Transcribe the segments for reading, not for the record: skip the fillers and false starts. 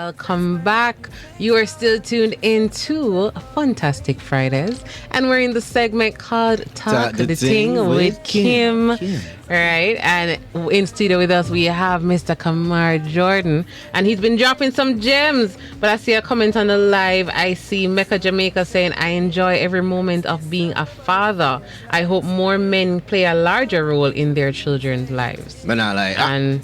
welcome back. You are still tuned into Funtastic Fridays, and we're in the segment called Talk the Ting with Kim. Right, and in studio with us we have Mr. Kamar Jordon, and he's been dropping some gems. But I see a comment on the live. I see Mecca Jamaica saying, I enjoy every moment of being a father. I hope more men play a larger role in their children's lives. But not like, and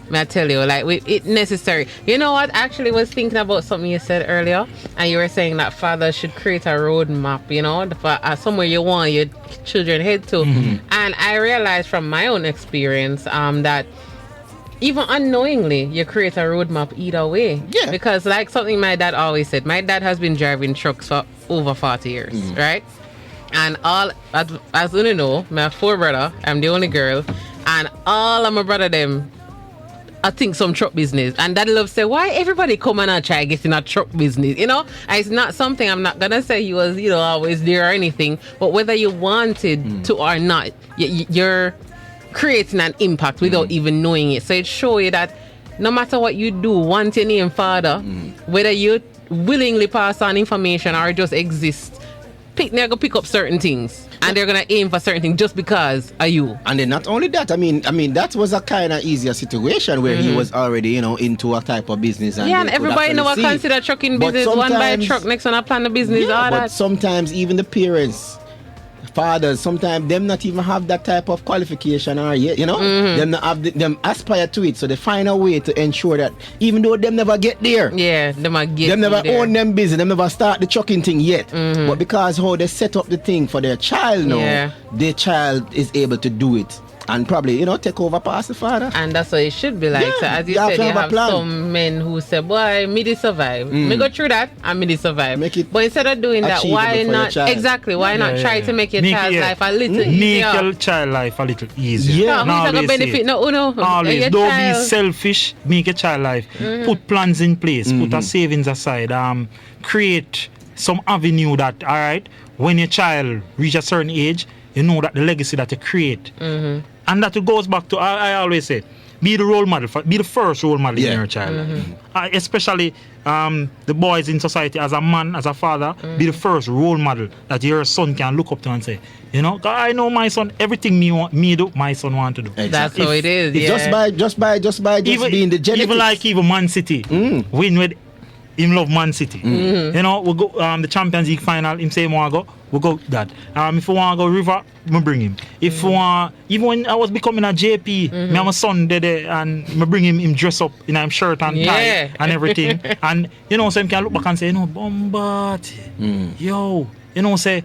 may I tell you, like, it's necessary. You know what? Actually, was thinking about something you said earlier, and you were saying that fathers should create a roadmap, you know, for somewhere you want your children head to. Mm-hmm. And I realized from my own experience that even unknowingly, you create a roadmap either way. Yeah. Because like something my dad always said, my dad has been driving trucks for over 40 years, right? And all, as you know, I have 4 brothers, I'm the only girl, and all of my brother them, I think some truck business, and Daddy love say, why everybody come and try getting a truck business, you know? And it's not something, I'm not gonna say he was, you know, always there or anything, but whether you wanted to or not, you're creating an impact without even knowing it. So it shows you that no matter what you do, once your name father, whether you willingly pass on information or just exist, they're gonna pick up certain things. And they're gonna aim for certain things just because of you. And then not only that, I mean that was a kind of easier situation where he was already, you know, into a type of business. And and everybody know what consider trucking business. One buy a truck, next one I plan the business. All but that. sometimes even the parents, fathers, sometimes them not even have that type of qualification or yet, you know, them not have them aspire to it, so they find a way to ensure that even though them never get there, them never own them business, them never start the trucking thing yet, but because how they set up the thing for their child now, their child is able to do it and probably, you know, take over past the father. And that's what it should be like. So as you said, you have some men who say, boy, me did survive. Me go through that and me did survive. But instead of doing that, why not why not try to make your child's life a little easier? Make your child life a little easier. Yeah. Who's going to benefit? Always. Don't be selfish. Make your child life. Put plans in place. Put a savings aside. Create some avenue that, all right, when your child reach a certain age, you know that the legacy that you create. And that goes back to, I always say, be the role model, be the first role model in your child. Especially the boys in society, as a man, as a father, be the first role model that your son can look up to and say, you know, I know my son, everything me do, my son want to do. Exactly. That's how it is. Just by being the genetics. Even Man City, win with him love Man City. You know, we go the Champions League final, him say want to go, we go that. If we want to go River, we bring him. If we want, even when I was becoming a JP, me and my son there and me bring him dress up in him shirt and tie and everything. And you know, so him can look back and say, you know, Bombati, yo, you know, say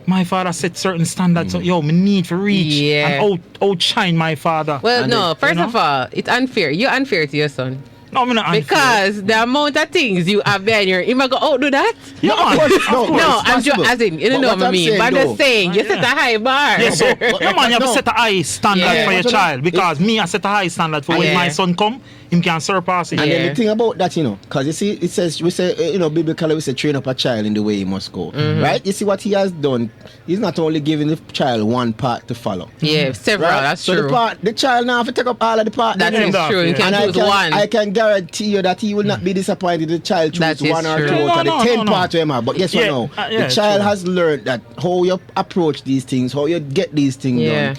my father set certain standards, so yo, me need to reach and outshine my father. Well, and no, first of all, it's unfair. You're unfair to your son. No, I'm not unfair. Because the amount of things you have there in your, you might go outdo that. Yeah, no, I'm just as in, you don't know what I mean. But I'm just saying, you set a high bar. Yeah, so no man, you have to set a high standard for your child. Because me, I set a high standard for when my son come, him can surpass it. And then the thing about that, you know, because you see, it says, we say, you know, biblically we say train up a child in the way he must go. Right? You see what he has done, he's not only giving the child one part to follow. Yeah, several, right? That's true. So the child now have to take up all of the part. That is true, you can choose one. I can guarantee you that he will not be disappointed if the child chooses one or two out of the 10 parts of him have. But guess what now? The child has learned that how you approach these things, how you get these things done,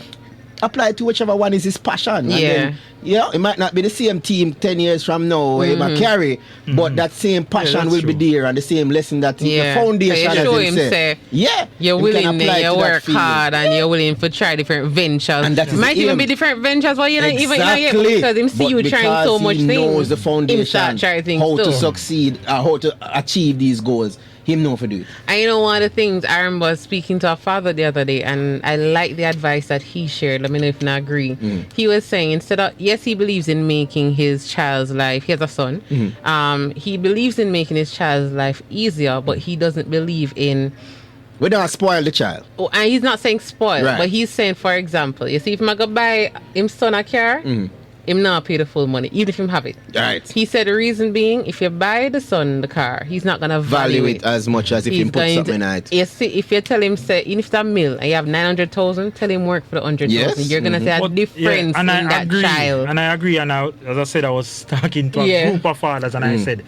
apply to whichever one is his passion. And then, it might not be the same team 10 years from now where he might carry, but that same passion will be there and the same lesson that the foundation so you show him say, you're willing to you work hard and you're willing to try different ventures. And that might even be different ventures while you're not even yet, because him see you trying so much things. He knows the foundation, how to succeed, how to achieve these goals. Him know for do it. And you know, one of the things I remember speaking to a father the other day, and I like the advice that he shared. Let me know if you agree. He was saying, instead of, yes, he believes in making his child's life, he has a son, he believes in making his child's life easier, but he doesn't believe in, we don't spoil the child. Oh, and he's not saying spoil, but he's saying, for example, you see, if I go buy him son a car, him not pay the full money, even if him have it. Right. He said the reason being, if you buy the son the car, he's not gonna value it as much as if he put something in it. You see, if you tell him, say, even if it's a mill and you have 900,000, tell him work for the 100,000. Yes. You're gonna see a difference in that child. And I agree. And as I said, I was talking to a group of fathers, and I said,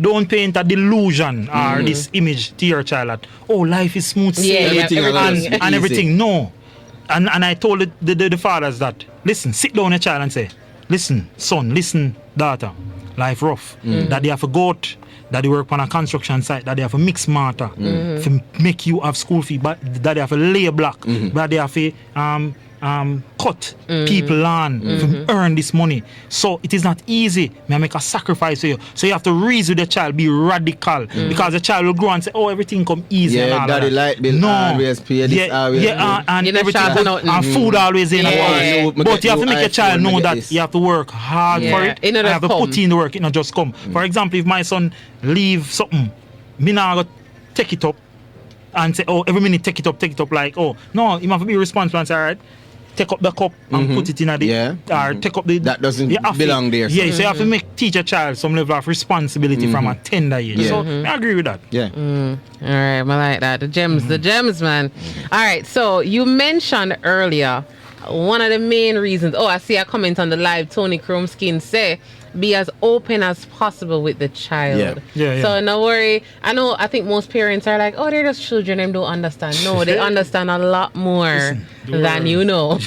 don't paint a delusion or this image to your child that, oh, life is smooth sailing and everything. No. And I told the fathers that, listen, sit down your child and say, listen, son, listen, daughter, life rough. That they have a goat, that they work on a construction site, that they have a mix mortar, to make you have school fee, but that they have a lay block, that they have a cut people land to earn this money. So it is not easy. May I make a sacrifice for you. So you have to reason with the child, be radical, because the child will grow and say, oh, everything come easy. Yeah, and daddy light bill always pay this always. And everything and food always in. But you have to make your child know that you have to work hard for it. You have to put in the work, it not just come. For example, if my son leave something, me now go take it up and say, oh, every minute take it up, like, oh, no, you have to be responsible and say, all right, take up the cup and put it in a or take up the that doesn't belong there. Yeah, so you have to teach a child some level of responsibility from a tender age. So I agree with that. Yeah. All right, I like that. The gems, man. All right, so you mentioned earlier one of the main reasons. Oh, I see a comment on the live. Tony Chromskin say, be as open as possible with the child. Yeah. So no worry. I think most parents are like, oh, they're just children, them don't understand. No, they understand a lot more than you know.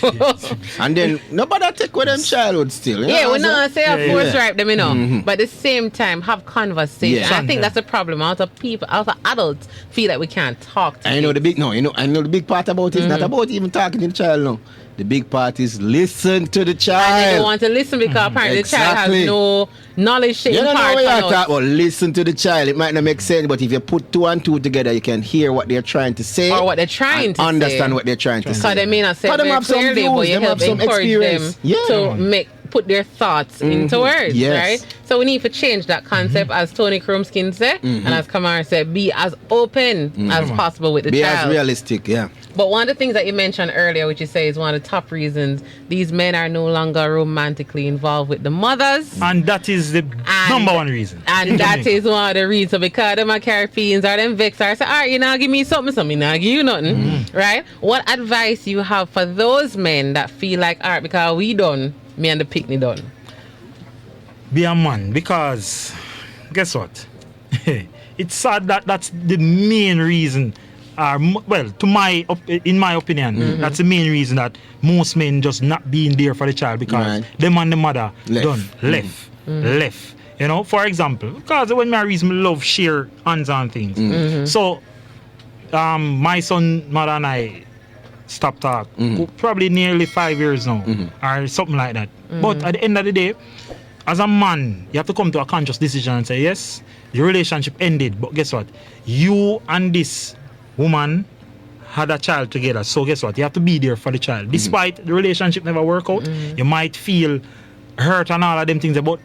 And then nobody take with them childhood still. We're not say of course right them, But at the same time, have conversation. I think that's a problem. A lot of people, a lot of adults feel like we can't talk to I know the big part about it is not about even talking to the child now. The big part is listen to the child. And they don't want to listen because apparently the child has no knowledge to impart. You don't know what you're talking about. Listen to the child. It might not make sense, but if you put 2 and 2 together, you can hear what they're trying to say. Or what they're trying to understand what they're trying to say. Because they may not say it very clearly, but you help encourage them to put their thoughts into words, right? So we need to change that concept, as Tony Chromskin said, and as Kamar said, be as open as possible with the child. Be as realistic, But one of the things that you mentioned earlier, which you say is one of the top reasons, these men are no longer romantically involved with the mothers. And that is the number one reason. And that is one of the reasons. So because them are carry feelings or them vex or say, all right, you know, give me something, me now give you nothing, right? What advice you have for those men that feel like, all right, because we done, me and the picnic done? Be a man, because guess what? It's sad that that's the main reason. In my opinion, that's the main reason that most men just not being there for the child, because them and the mother left. You know, for example, because when I reason love share hands-on things. So my son, mother and I stopped talk probably nearly 5 years now, or something like that. But at the end of the day, as a man, you have to come to a conscious decision and say, yes, the relationship ended, but guess what? You and this woman had a child together, so guess what? You have to be there for the child. Despite the relationship never work out, you might feel hurt and all of them things, about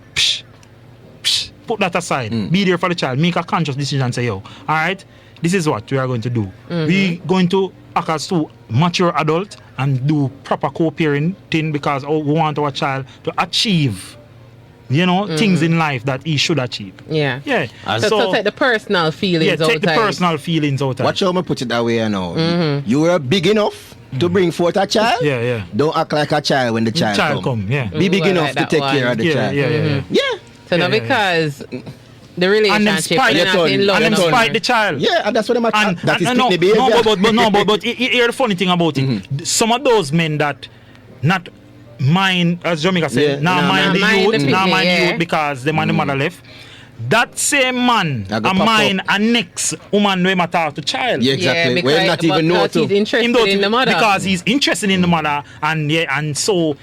put that aside. Be there for the child. Make a conscious decision and say, yo, all right, this is what we are going to do. We're going to act as two mature adults and do proper co-parenting, because we want our child to achieve, you know, things in life that he should achieve. Yeah. So take the personal feelings out. Take the personal feelings out. Watch how I put it that way now. You were big enough to bring forth a child. Don't act like a child when the child come. Be big enough to take care of the child. So now because the relationship and then spite the child. And that's what I'm at. That is the behavior. But here's the funny thing about it. Some of those men that not mind, as Jamaica said, mind the youth because the man the mother left. That same man mind a next woman when I talk to child. Exactly. We're not even know he's interested in the mother. Because he's interested in the mother, and so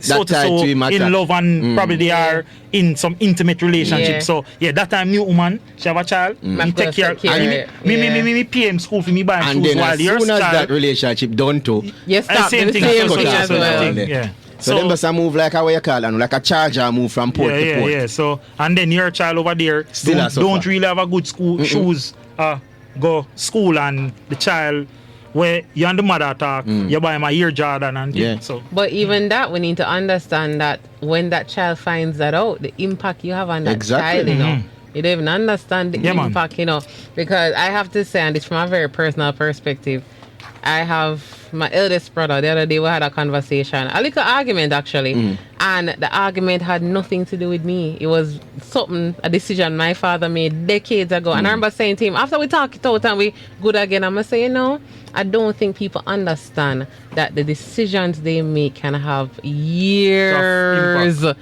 in love, and probably they are in some intimate relationship. So that time new woman, she have a child, me take care. Me pay him school for me buy him shoes while yours. And then as soon as that relationship done too, same thing as well. So them just move like how you call, and like a charger move from port to port. So and then your child over there don't really have a good school shoes, go school, and the child where you and the mother talk, you buy my ear Jordon and thing. Yeah. So But even that, we need to understand that when that child finds that out, the impact you have on that child, you know. You don't even understand the impact, you know. Because I have to say, and it's from a very personal perspective, I have my eldest brother. The other day we had a conversation, a little argument actually, and the argument had nothing to do with me. It was a decision my father made decades ago. And I remember saying to him, after we talk it out and we good again, I'm going to say, you know, I don't think people understand that the decisions they make can have years of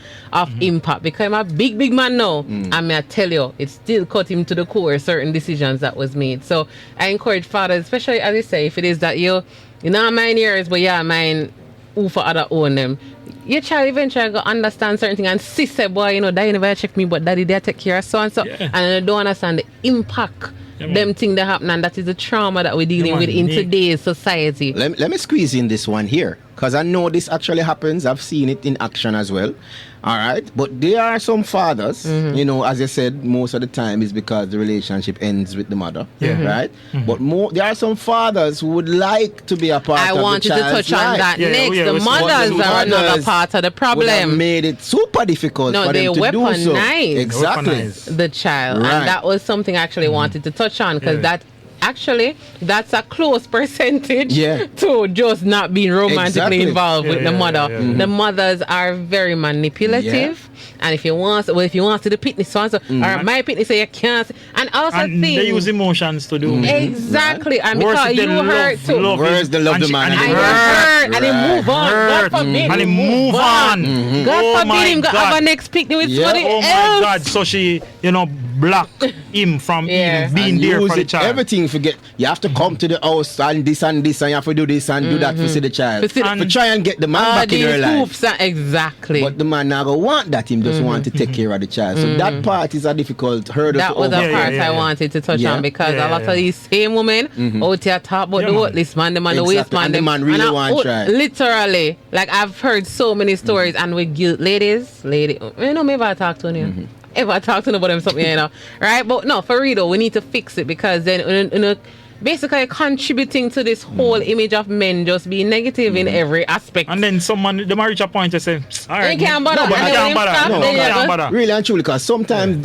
impact. Because I'm a big man now, and may I tell you, it still cut him to the core, certain decisions that was made. So I encourage fathers, especially as you say, if it is that you not mind yours, but yeah, mine who for other own them. Your child eventually go understand certain things and say, boy, you know, daddy never check me, but daddy they take care of so and so. And I don't understand the impact them things that happen, and that is the trauma that we're dealing with in today's society. Let me squeeze in this one here, because I know this actually happens. I've seen it in action as well. All right, but there are some fathers, you know, as I said, most of the time is because the relationship ends with the mother, right? But there are some fathers who would like to be a part of the child's life. I wanted to touch on that next. The mothers are another part of the problem. Made it super difficult for them to do so. Exactly. The child, and that was something I actually wanted to touch on, because that's a close percentage to just not being romantically involved with the mother. The mothers are very manipulative. And if you want to the picnic so and so, or my picnic say you can't, and also they use emotions to do exactly. And because you hurt too. Where's the love the man? And hurt, and he move on. God forbid, and he move on. God forbid him go have a next picnic with somebody else. Oh my God! So she, block him from even being there for the child. Everything forget. You have to come to the house and this, and you have to do this and do that to see the child. To try and get the man back in her life. Exactly. But the man not gonna want that. Him just want to take care of the child. So that part is a difficult hurdle. That was the part I wanted to touch on, because a lot of these same women out here talk about the worthless man, the man, the waste man, and the man really want to try. Literally, like I've heard so many stories, and with guilt, ladies, maybe I talk to you. If I talk to nobody about something, right? But no, for real though, we need to fix it, because then basically contributing to this whole image of men just being negative in every aspect. And then the marriage point to say, all right, you can't bother. Really and truly, because sometimes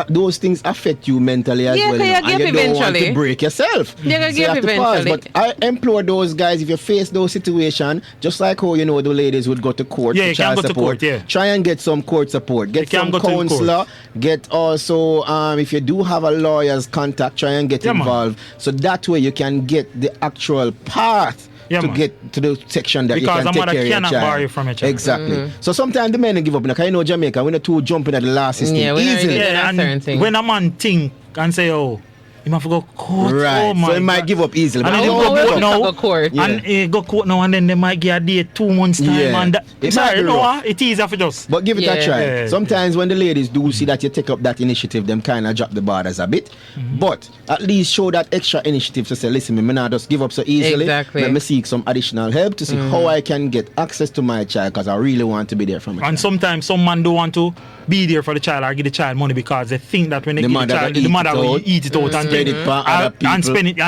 those things affect you mentally as well. And you don't want to break yourself. You have to pause. But I implore those guys, if you face those situations, just like how the ladies would go to court for child support, try and get some court support. Get some counselor. Get also, if you do have a lawyer's contact, try and get involved. So that way you can get the actual path to get to the section that because you can take care of your child. Because the mother cannot borrow from a child. Exactly. So sometimes the men give up. Like I know Jamaica, we're not too jumping at the last system easily. And when a man think and say, oh, he might go court. Right. Oh my so he might give up easily. And then go court. And go court now, and then they might get a day 2 months time. And it is after just. But give it a try. Sometimes when the ladies do see that you take up that initiative, them kind of drop the borders a bit. But at least show that extra initiative to say, listen, me not just give up so easily. Exactly. Let me seek some additional help to see how I can get access to my child, because I really want to be there for my child. And sometimes some man don't want to be there for the child or give the child money, because they think that when they give the child, the mother will eat it out and spend it for other people. And spend it,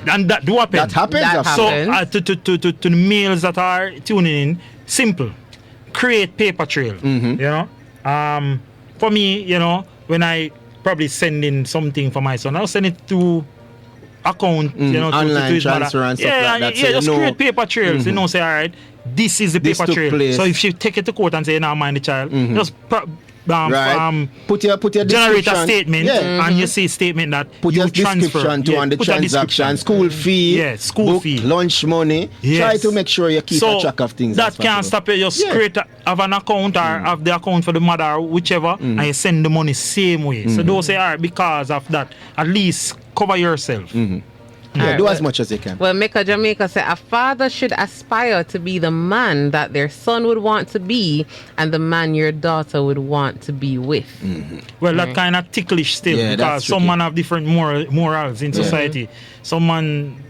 and that do happen. That happens. So to the males that are tuning in, simple, create paper trail. For me, when I probably send in something for my son, I'll send it to account, online to his transfer mother. and stuff like that. So just create paper trails. Say, all right, this is the paper trail. So if she take it to court and say, now mind the child, just put your generate a statement, and you see statement that put you your transfer description to on the transaction, school fee, book, lunch money. Try to make sure you keep a track of things. That can't stop you. Just create have an account or have the account for the mother or whichever, and you send the money same way. So don't say, all right, because of that, at least cover yourself. Do as much as you can. Well, Mecca Jamaica said a father should aspire to be the man that their son would want to be, and the man your daughter would want to be with. Well, that kind of ticklish still, because some man have different morals in society. Some man,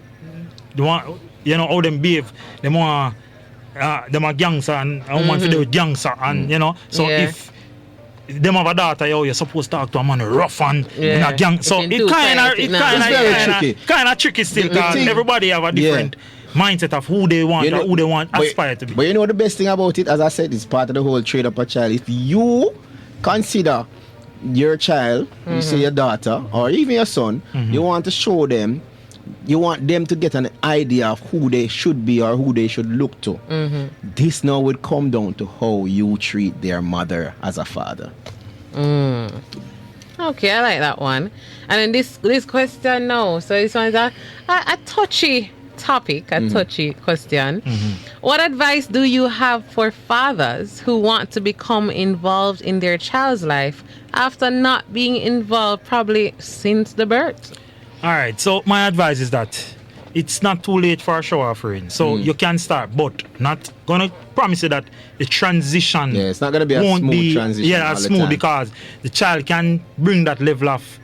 how them behave, them are gangster and want to do with gangster, and so if them have a daughter, yo, you're supposed to talk to a man rough and in a gang. So it kind of tricky still, because everybody have a different mindset of who they want or who they want aspire to be. But you know the best thing about it, as I said, it's part of the whole trade up a child. If you consider your child, you say your daughter or even your son, you want to show them, you want them to get an idea of who they should be or who they should look to. This now would come down to how you treat their mother as a father. Okay, I like that one. And then this question now, so this one is a touchy topic, a touchy question. What advice do you have for fathers who want to become involved in their child's life after not being involved probably since the birth? All right, so my advice is that it's not too late for a shower offering. So you can start, but not gonna promise you that the transition it's not gonna be a smooth transition. Yeah, smooth, because the child can bring that level of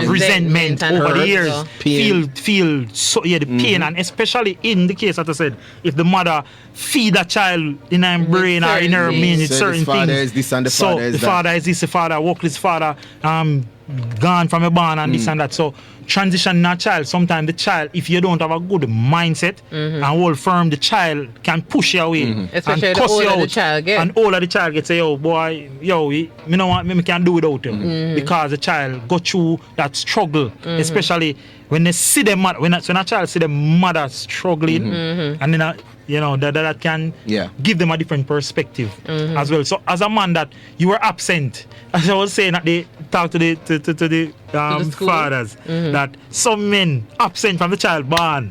resentment over the years. Feel so the pain, and especially in the case that I said, if the mother feed a child in her brain or in her mean certain things. Is this and the father is the father is this, the father workless father, gone from a barn and this and that. So transition a child, sometimes the child, if you don't have a good mindset and hold firm, the child can push you away. Especially and the cuss you older out. the child gets. And older the child gets say, yo boy, me know what, me can't do without him. Because the child go through that struggle, especially when they see their mother, when a child see their mother struggling, and then that can give them a different perspective as well. So as a man that you were absent, as I was saying that they talk to the fathers, that some men absent from the child born.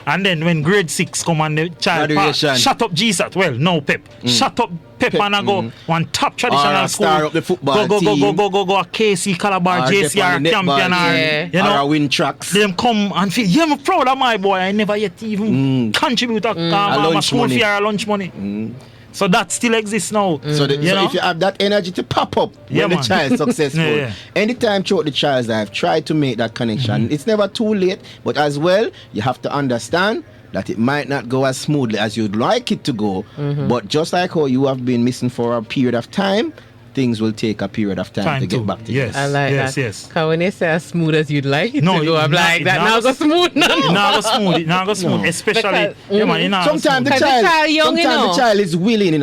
And then when grade 6 come and the child shut up Jesus. Well, no Pep. Shut up Pep and I go one top traditional school. Star up the football go team. Go a KC Calabar JCR champion or win tracks. Them come and feel I'm proud of my boy. I never yet even contribute a school fee or lunch money. So that still exists now. So if you have that energy to pop up when the child's successful, anytime throughout the child's life, try to make that connection. It's never too late, but as well, you have to understand that it might not go as smoothly as you'd like it to go. But just like how you have been missing for a period of time, things will take a period of time to get back to you. Yes, I like that. Yes. Because when they say as smooth as you'd like it to go, I'm like, that now go smooth now. Now go smooth. Especially, sometimes the child is willing,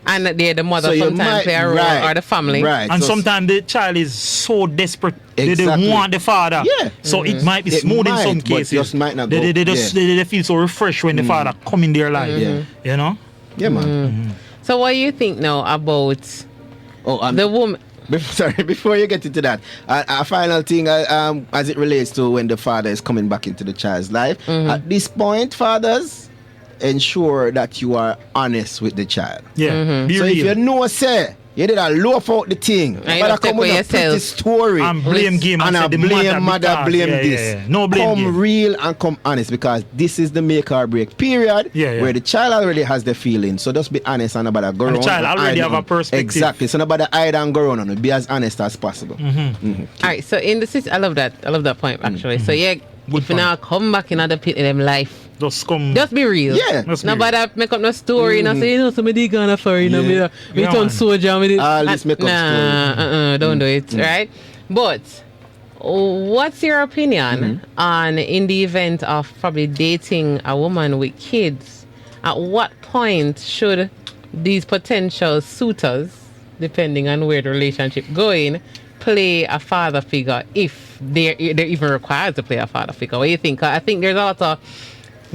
And the mother sometimes play a role, or the family. Right. And sometimes the child is so desperate. They want the father. Yeah. So it might be smooth in some cases. Just might not go. They feel so refreshed when the father come in their life. You know? Yeah, man. So what do you think now about the woman? Before you get into that, a final thing as it relates to when the father is coming back into the child's life. At this point, fathers, ensure that you are honest with the child. Yeah. So if you know, you did a loaf out the thing. But come with a pretty story. And blame game. And a blame mother, blame this. Yeah. No blame come game. real and come honest, because this is the make or break period where the child already has the feeling. So just be honest and about go around. The child already have a perspective. Exactly. So nobody hide and go around and be as honest as possible. All right. So in the system, I love that point actually. So if you now come back in other people in them life, just be real. Yeah. Nobody make up no story and say, somebody gonna for me turn soldier. Let's make up story. Don't do it, right? But what's your opinion on, in the event of probably dating a woman with kids, at what point should these potential suitors, depending on where the relationship going, play a father figure, if they're even required to play a father figure? What do you think? I think there's a lot of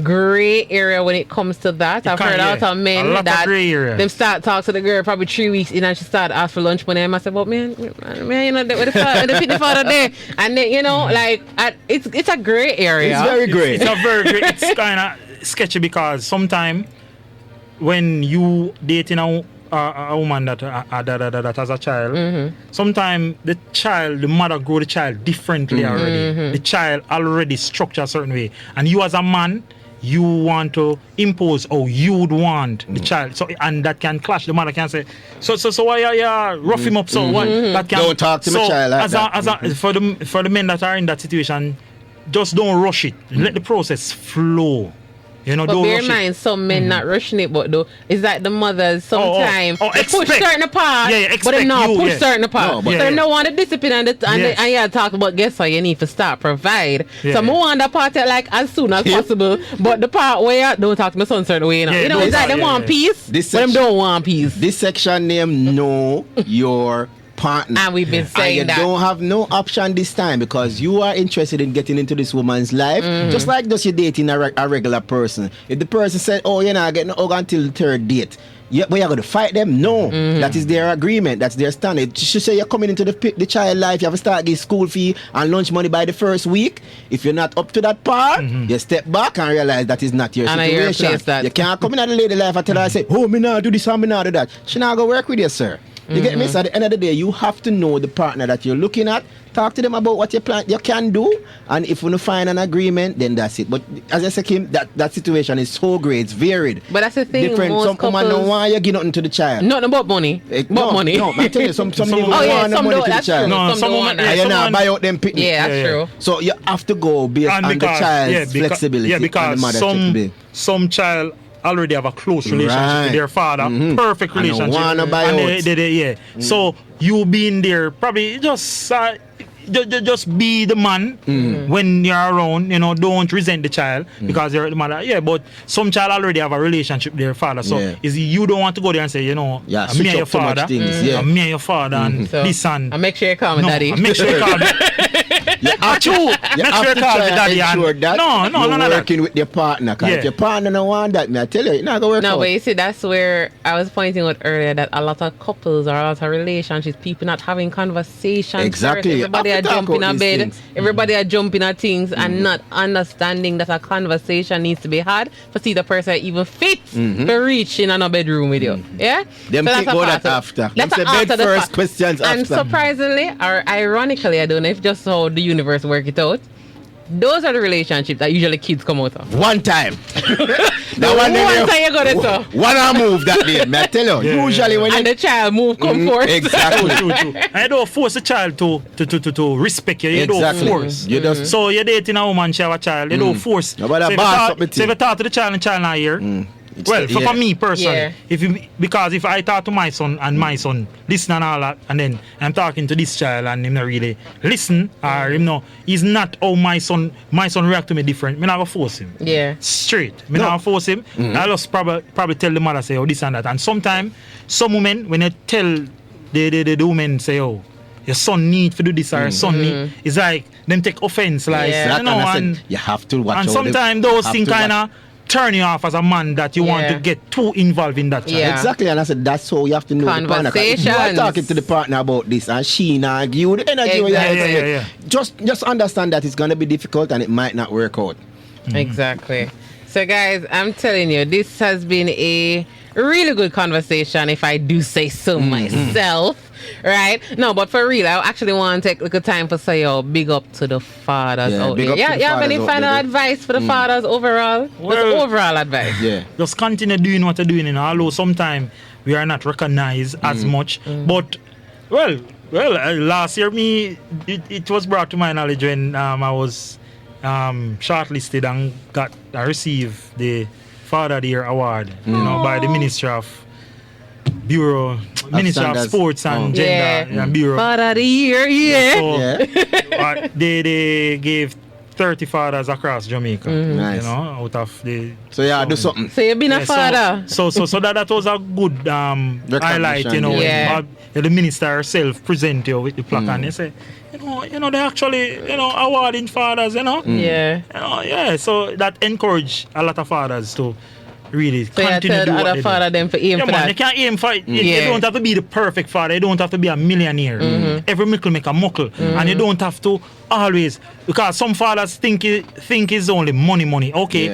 gray area when it comes to that. I've heard a lot of men that them start talk to the girl probably 3 weeks in and she start ask for lunch money, and I said, but man, with the father there, and then it's a gray area. It's very gray. It's a very gray. It's kind of sketchy, because sometimes when you dating a woman that has a child, sometimes the mother grow the child differently already. The child already structured a certain way, and you as a man, you want to impose how you would want the child. So, and that can clash. The mother can say, so why you rough him up? So what? That can, don't talk to my child like that. For the men that are in that situation, just don't rush it. Let the process flow. You know, But don't bear rush in it. mind, some men not rushing it, but though, is that the mothers sometimes they push expect. certain part, Yeah, but they expect not you, push yeah. certain part. No, but- so they don't want the discipline and yeah, talk about guess what you need to start provide. Yeah, so yeah. I want that part like as soon as possible, but the part where don't talk to me son certain way, you know, Yeah, you know, don't it's like talk, them yeah, want yeah. peace, This but them section- don't want peace. This section name know your partner. And we've been And saying you that. don't have no option this time because you are interested in getting into this woman's life. Just like just you dating a regular person. If the person said, oh, you're not getting no hug until the third date, but you're going to fight them? No. That is their agreement. That's their standard. She say you're coming into the child life, you have to start getting school fee and lunch money by the first week. If you're not up to that part, you step back and realize that is not your And I situation. replace that. You can't come in at the lady life and tell her, say, oh, me not do this and me not do that. She not going to work with you, sir. You get me? So at the end of the day, you have to know the partner that you're looking at. Talk to them about what you can do, and if you find an agreement, then that's it. But as I said, Kim, that situation is so great, it's varied. But that's the thing. Different. Most Some woman don't want you give nothing to the child. Nothing about money. No, money. No, I tell you, some Some people women- Oh yeah, want the some money don't. to the That's child. true. No, some some don't women- want that. And you not someone- buy out them picnic. Yeah, that's Yeah, yeah. true. So you have to go based on the child's flexibility yeah, and because the mother's some flexibility. child already have a close relationship Right. with their father, perfect And they relationship, wanna buy and out. yeah. So you being there, probably just be the man when you're around. You know, don't resent the child because you're the mother. Yeah, but some child already have a relationship with their father, so Yeah. is you don't want to go there and say, you know, Yeah, me switch and your up too much father, things, yeah. me and your father, and So, this and and make sure you call me no, daddy. and make sure you call me. You have True. You Make have sure to you call me try daddy. and ensure that No, you're none of that. working with your partner. Because Yeah. if your partner don't want that, I tell you, it's not going to work No, out. but you see, that's where I was pointing out earlier that a lot of couples or a lot of relationships, people not having conversations. Exactly. First. Everybody You are have to talk jumping about a these bed. things. Everybody are jumping at things and not understanding that a conversation needs to be had for see the person even fit to reach in another bedroom with you. Yeah? Them So think that's a go part that of- after. Them That's say a bed after the first, fact. questions And after. surprisingly, or ironically, I don't know if just how the universe work it out, those are the relationships that usually kids come out of. One time. The one time you go there, so. One I move that day. I tell you, Yeah, usually when And you... the child move come forth. Exactly. True. And you don't force the child to respect you. You Exactly. don't force. You just... So you're dating a woman, she have a child. You don't force. Nobody So if you boss talk- up the so if you thing. talk to the child and the child not here. It's Well, the- for me personally, Yeah. because if I talk to my son and my son listen and all that, and then I'm talking to this child and him not really listen, or him no, he's not how my son react to me different. Me not gonna force him. Yeah. Straight. Me not gonna force him. I just probably tell the mother say, oh, this and that. And sometimes some women when you tell the woman say, oh, your son need to do this or your son need, it's like them take offense, like Yeah. you know, I said, and you have to watch and out. sometimes those things kind of turn you off as a man that you want Yeah. to get too involved in that child. Yeah. Exactly, and I said that's how you have to know the partner. 'Cause if you are Conversations. talking to the partner about this and she not give you the energy, where you Exactly. have to Yeah. just understand that it's gonna be difficult and it might not work out. Exactly. So, guys, I'm telling you, this has been a really good conversation, if I do say so myself. Right? No, but for real, I actually want to take a little time for say, yo, big up to the fathers Yeah, out big there. up to Yeah, the you have any fathers out final there. advice for the fathers overall? Just Well- overall advice. Yeah. Just continue doing what you're doing, you know, although sometimes we are not recognized as much. But, well, last year it was brought to my knowledge when I was shortlisted and I received the Father of the Year award, you know, by the Ministry of Ministry of Standards. Sports and Yeah. Gender and Bureau. Father of the year, yeah. So, Yeah. they gave 30 fathers across Jamaica, Nice. you know, out of the. So yeah, do something. So you've been a Yeah, father. So that was a good highlight, you know. Yeah. When, the minister herself present you with the plaque and they say, you know, they actually, awarding fathers, you know. Yeah. Yeah. So that encourage a lot of fathers to really So you continue tell to do the what other they father do. them for aim Yeah, for man, that. you can't aim for it. You Yeah. don't have to be the perfect father. You don't have to be a millionaire. Every mickle make a muckle. And you don't have to always, because some fathers think it's only money. Okay.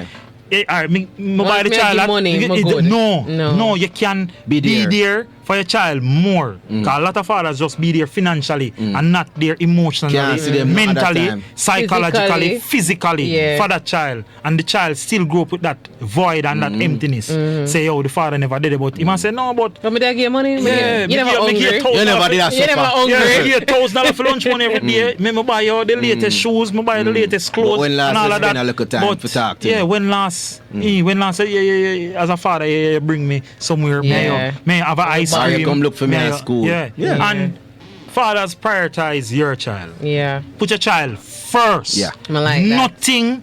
Yeah. All right, me buy the me child give money, me good. no, you can Be be there. there for your child more. Because a lot of fathers just be there financially and not there emotionally, Can't see them at that mentally, time. psychologically, physically for that child. And the child still grow up with that void and that emptiness. Say, yo, the father never did it, but he must say, no, but Come there, give money. yeah, You never hungry. You never did that You never hungry. yeah, $1,000 for lunch money every day. Me buy you the latest shoes, me buy the latest clothes, But when last and all you of that. spend a little time But to talk to yeah, him? when last, as a father, you bring me somewhere. Yeah. May I have an ice Or you cream. come look for me May at I- school. Yeah. Yeah. And fathers prioritize your child. Yeah. Put your child first. Yeah. I like that. Nothing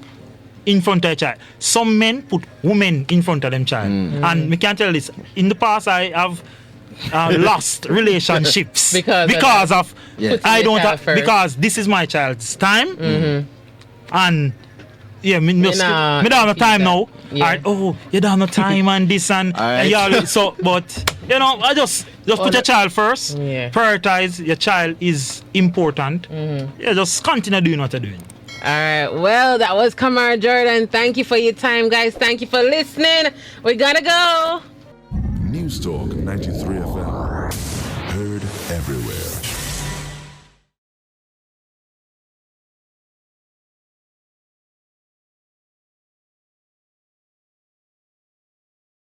in front of a child. Some men put women in front of them child. And me can tell this. In the past, I have lost relationships Because of Yes. I don't Putting your child have, first. because this is my child's time. And yeah, me don't nah, have no time now. Yeah. Alright, oh, you don't have no time and this and Alright. yeah, so but you know, I just put your child first. Yeah. Prioritize your child is important. Yeah, just continue doing what you're doing. All right. Well, that was Kamar Jordon. Thank you for your time, guys. Thank you for listening. We gotta go. News Talk 93 FM. Heard everywhere.